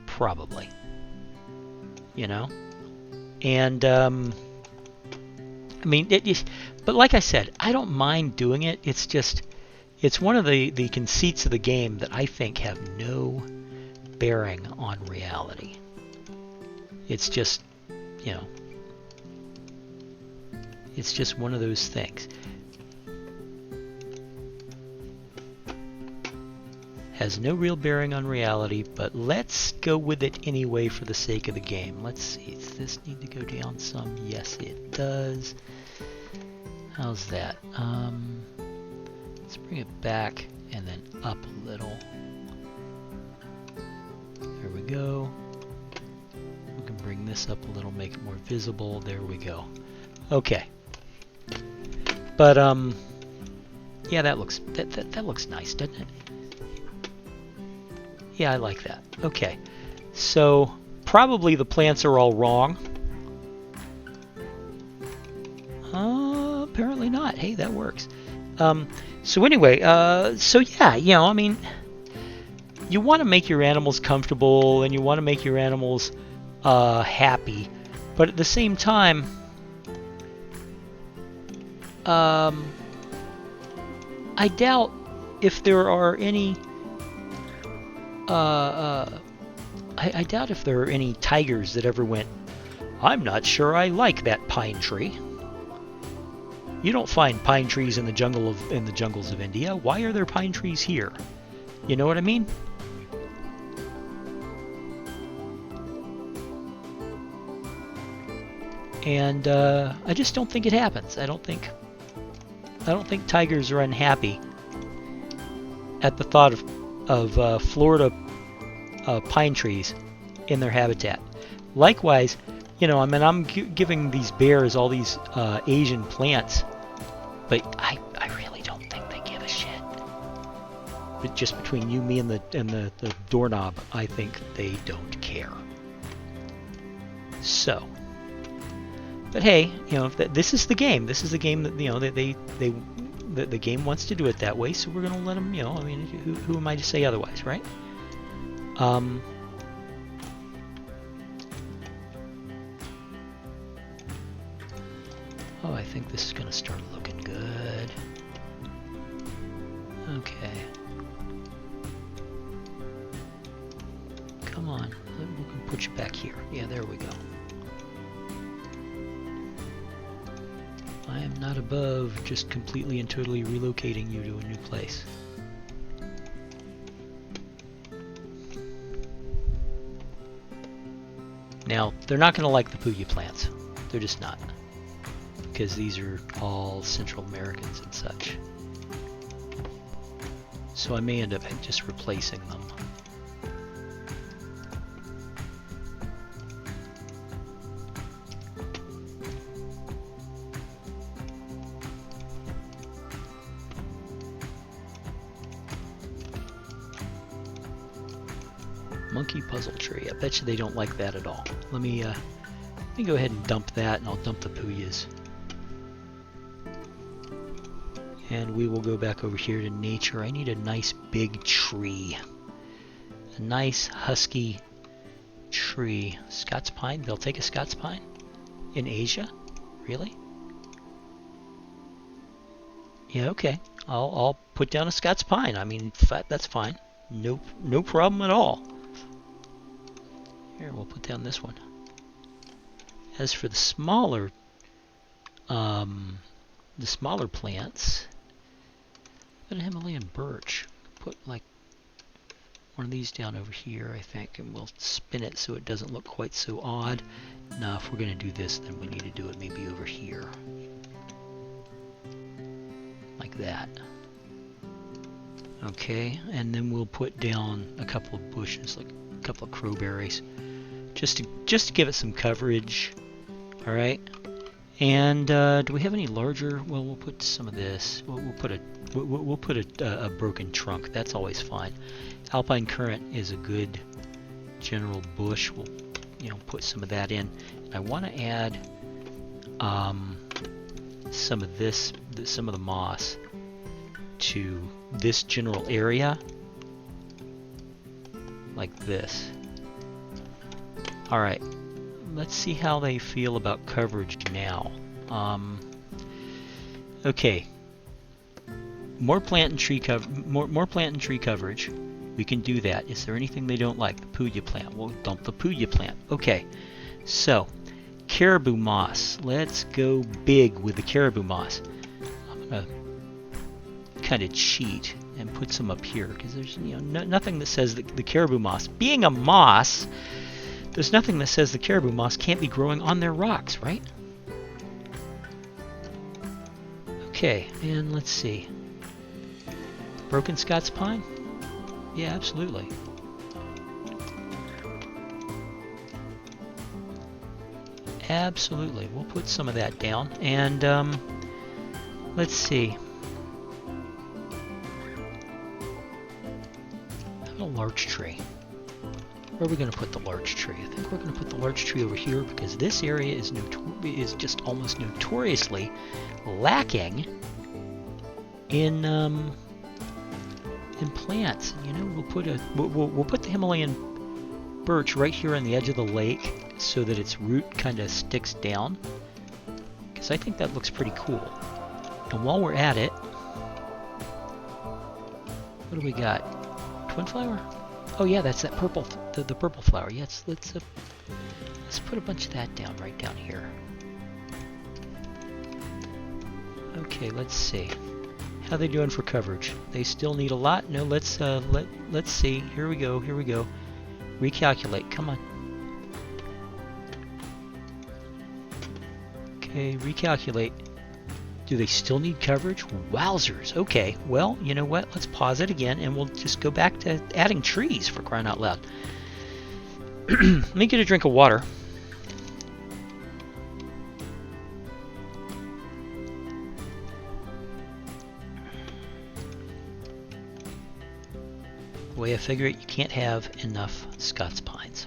Probably. You know? And, I mean, but like I said, I don't mind doing it. It's just, it's one of the conceits of the game that I think have no bearing on reality. It's just, you know, it's just one of those things. Has no real bearing on reality, but let's go with it anyway for the sake of the game. Let's see, does this need to go down some? Yes, it does. How's that? Let's bring it back and then up a little. There we go. We can bring this up a little, make it more visible. There we go. Okay. But yeah, that looks nice, doesn't it? Yeah, I like that. Okay, so probably the plants are all wrong. Apparently not. Hey, that works. So anyway, so yeah, you know, I mean, you want to make your animals comfortable and you want to make your animals happy, but at the same time, I doubt if there are any. I doubt if there are any tigers that ever went, I'm not sure I like that pine tree. You don't find pine trees in the jungles of India. Why are there pine trees here? You know what I mean? And I just don't think it happens. I don't think tigers are unhappy at the thought of Florida pine trees in their habitat. Likewise, you know, I mean, I'm giving these bears all these Asian plants, but I really don't think they give a shit. But just between you, me, and the doorknob, I think they don't care. So, but hey, you know, this is the game. This is the game that, you know, the game wants to do it that way, so we're going to let them, you know, I mean, who am I to say otherwise, right? Oh, I think this is going to start looking good. Okay. Come on, we can put you back here. Yeah, there we go. I am not above just completely and totally relocating you to a new place. Now, they're not going to like the Puya plants. They're just not. Because these are all Central Americans and such. So I may end up just replacing them. Monkey puzzle tree. I bet you they don't like that at all. Let me go ahead and dump that, and I'll dump the Puyas. And we will go back over here to nature. I need a nice big tree. A nice husky tree. Scots pine? They'll take a Scots pine? In Asia? Really? Yeah, okay. I'll put down a Scots pine. I mean, that's fine. No problem at all. Here, we'll put down this one. As for the smaller plants, an Himalayan birch. Put like one of these down over here, I think, and we'll spin it so it doesn't look quite so odd. Now, if we're going to do this, then we need to do it maybe over here, like that. Okay, and then we'll put down a couple of bushes, like a couple of crowberries, just to give it some coverage. All right. And do we have any larger? Well, we'll put some of this. We'll put a We'll put a broken trunk. That's always fine. Alpine currant is a good general bush. We'll, put some of that in. And I want to add some of the moss to this general area, like this. All right. Let's see how they feel about coverage now. Okay. More plant and tree coverage. We can do that. Is there anything they don't like? The puya plant. We'll dump the puya plant. Okay. So, caribou moss. Let's go big with the caribou moss. I'm gonna kind of cheat and put some up here because there's nothing that says that the caribou moss, being a moss, there's nothing that says the caribou moss can't be growing on their rocks, right? Okay, and let's see. Broken Scots pine? Yeah, absolutely. Absolutely. We'll put some of that down. And let's see. A larch tree. Where are we going to put the larch tree? I think we're going to put the larch tree over here because this area is just almost notoriously lacking in plants. We'll put the Himalayan birch right here on the edge of the lake so that its root kind of sticks down, because I think that looks pretty cool. And while we're at it, what do we got? Twin flower? Oh yeah, that's that purple, the purple flower. Yes, let's put a bunch of that down right down here. Okay, let's see. How are they doing for coverage? They still need a lot? No, let's see. Here we go. Recalculate. Come on. Okay, recalculate. Do they still need coverage? Wowzers. Okay, well, you know what? Let's pause it again and we'll just go back to adding trees, for crying out loud. Let me get a drink of water. The way I figure it, you can't have enough Scots pines.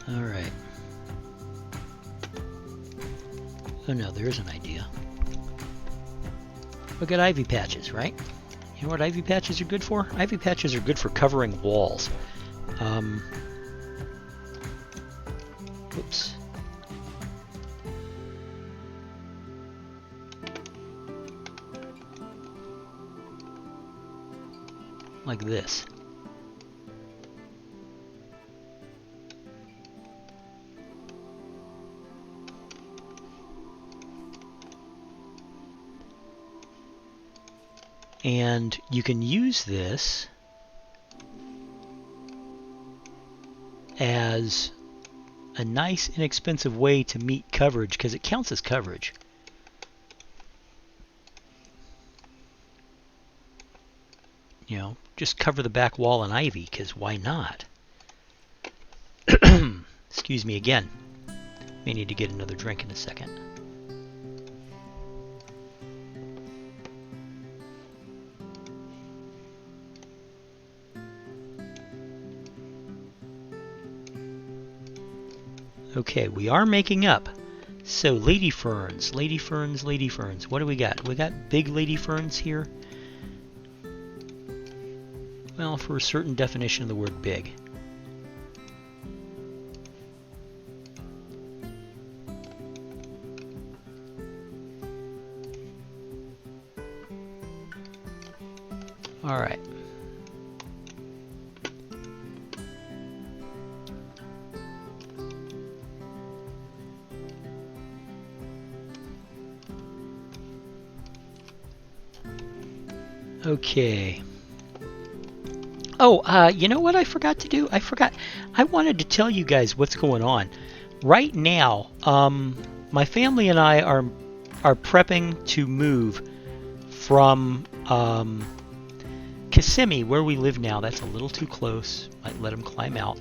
All right. Oh no, there's an idea. Look at ivy patches, right? You know what ivy patches are good for? Ivy patches are good for covering walls. Whoops. Like this. And you can use this as a nice, inexpensive way to meet coverage because it counts as coverage. You know, just cover the back wall in ivy because why not? Excuse me again. May need to get another drink in a second. Okay, we are making up. So, lady ferns. What do we got? We got big lady ferns here. Well, for a certain definition of the word big. All right. Okay. Oh, you know what I forgot to do? I wanted to tell you guys what's going on. Right now, my family and I are are prepping to move from Kissimmee, where we live now. That's a little too close. Might let them climb out.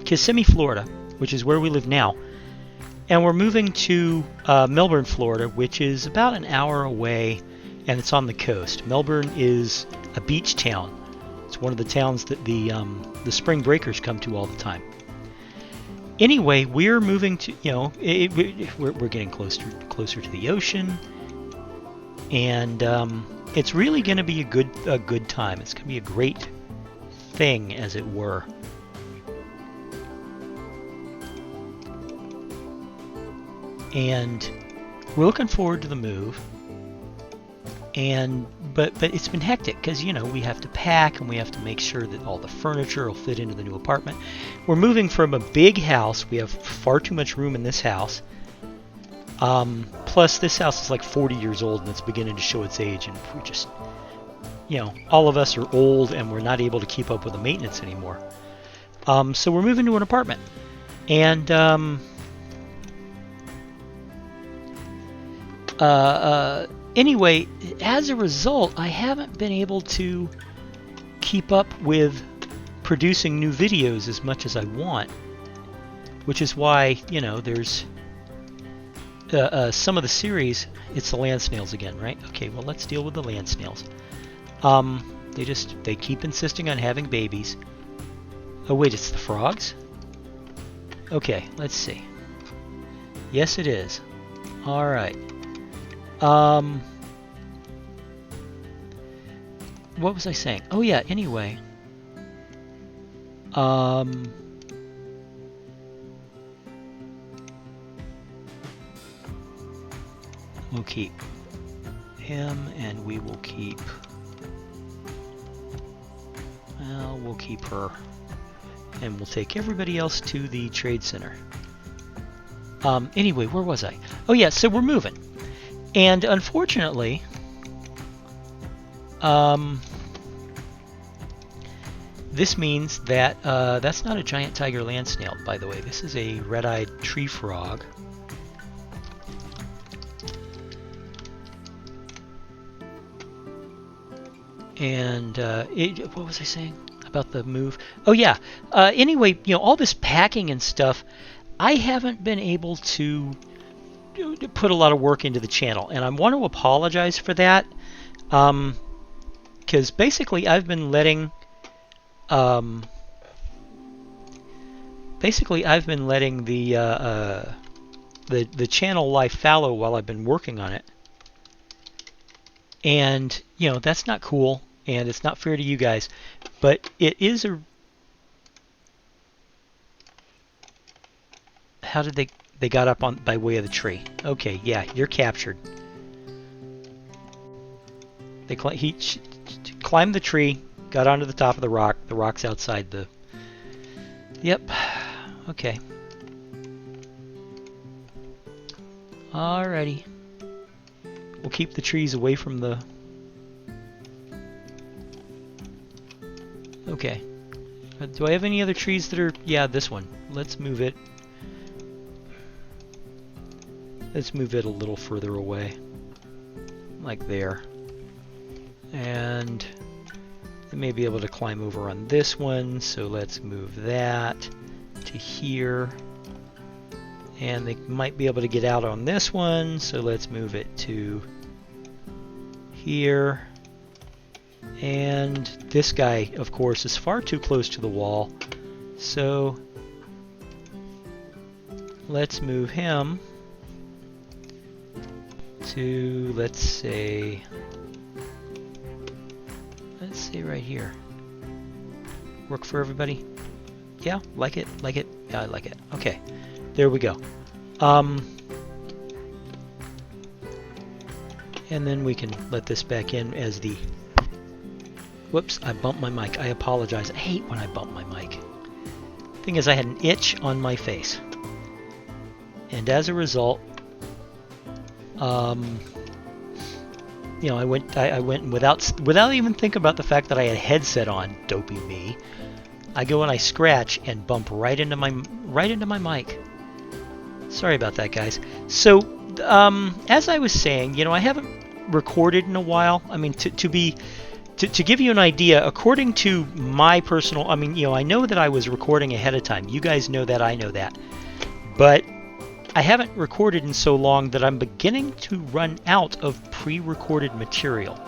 Kissimmee, Florida, which is where we live now. And we're moving to Melbourne, Florida, which is about an hour away, and it's on the coast. Melbourne is a beach town. It's one of the towns that the spring breakers come to all the time. Anyway, we're moving to, we're getting closer to the ocean, and it's really going to be a good time. It's going to be a great thing, as it were. And we're looking forward to the move. But it's been hectic because we have to pack and we have to make sure that all the furniture will fit into the new apartment. We're moving from a big house. We have far too much room in this house. Plus, this house is like 40 years old and it's beginning to show its age, and we're just, all of us are old and we're not able to keep up with the maintenance anymore. So we're moving to an apartment, and anyway, as a result, I haven't been able to keep up with producing new videos as much as I want, which is why, there's some of the series. It's the land snails again, right? Okay, well, let's deal with the land snails. They keep insisting on having babies. Oh wait, it's the frogs? Okay, let's see. Yes, it is. All right. What was I saying? Oh yeah, anyway. We'll keep him, and we will keep, we'll keep her, and we'll take everybody else to the trade center. Anyway, where was I? Oh yeah, so we're moving. And unfortunately, this means that that's not a giant tiger land snail, by the way. This is a red-eyed tree frog. And what was I saying about the move? Oh yeah. Anyway, all this packing and stuff, I haven't been able to put a lot of work into the channel, and I want to apologize for that, because basically I've been letting the channel lie fallow while I've been working on it, and that's not cool, and it's not fair to you guys, but it is a. How did they got up on by way of the tree? Okay, yeah, you're captured. He climbed the tree, got onto the top of the rock. The rock's outside the. Yep. Okay. Alrighty. We'll keep the trees away from the. Okay. Do I have any other trees that are? Yeah, this one. Let's move it. Let's move it a little further away, like there. And they may be able to climb over on this one, so let's move that to here. And they might be able to get out on this one, so let's move it to here. And this guy, of course, is far too close to the wall, so let's move him to, let's say right here. Work for everybody? Yeah, like it? Like it? Yeah, I like it. Okay, there we go. And then we can let this back in as the. Whoops, I bumped my mic. I apologize. I hate when I bump my mic. Thing is, I had an itch on my face, and as a result, I went without even thinking about the fact that I had a headset on. Dopey me. I go and I scratch and bump right into my mic. Sorry about that, guys. So as I was saying, I haven't recorded in a while. I mean, to give you an idea, according to my personal, I mean, I know that I was recording ahead of time. You guys know that, I know that. But I haven't recorded in so long that I'm beginning to run out of pre-recorded material.